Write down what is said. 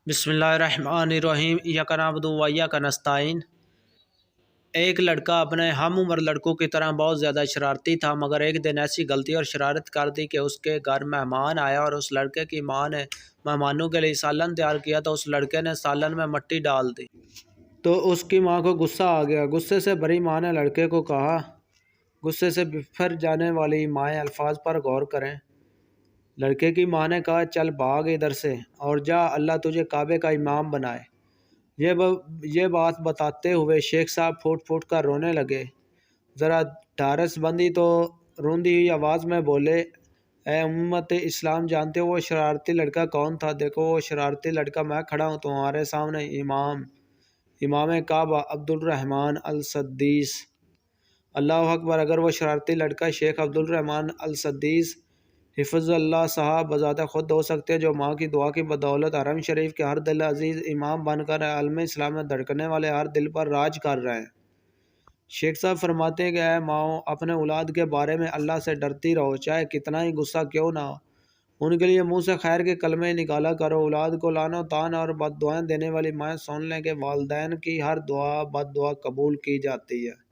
بسم اللہ الرحمن الرحیم، ایاک نعبد و ایاک نستعین۔ ایک لڑکا اپنے ہم عمر لڑکوں کی طرح بہت زیادہ شرارتی تھا، مگر ایک دن ایسی غلطی اور شرارت کر دی کہ اس کے گھر مہمان آیا اور اس لڑکے کی ماں نے مہمانوں کے لیے سالن تیار کیا تو اس لڑکے نے سالن میں مٹی ڈال دی تو اس کی ماں کو غصہ آ گیا۔ غصے سے بھری ماں نے لڑکے کو کہا، غصے سے بفر جانے والی مائیں الفاظ پر غور کریں۔ لڑکے کی ماں نے کہا، چل بھاگ ادھر سے اور جا، اللہ تجھے کعبے کا امام بنائے۔ یہ بات بتاتے ہوئے شیخ صاحب پھوٹ پھوٹ کر رونے لگے۔ ذرا ڈھارس بندی تو روندی ہوئی آواز میں بولے، اے امت اسلام، جانتے ہو وہ شرارتی لڑکا کون تھا؟ دیکھو وہ شرارتی لڑکا میں کھڑا ہوں تمہارے سامنے، امام کعبہ عبدالرحمن السدیس۔ اللہ اکبر! اگر وہ شرارتی لڑکا شیخ عبدالرحمن السدیس حفظ اللہ صاحب بذات خود ہو سکتے جو ماں کی دعا کی بدولت حرم شریف کے ہر دل عزیز امام بن کر عالم اسلام میں دھڑکنے والے ہر دل پر راج کر رہے ہیں۔ شیخ صاحب فرماتے ہیں کہ اے ماؤں، اپنے اولاد کے بارے میں اللہ سے ڈرتی رہو، چاہے کتنا ہی غصہ کیوں نہ ہو۔ ان کے لیے منہ سے خیر کے کلمے نکالا کرو۔ اولاد کو لعن و طعن اور بد دعائیں دینے والی مائیں سن لیں کہ والدین کی ہر دعا بد دعا قبول کی جاتی ہے۔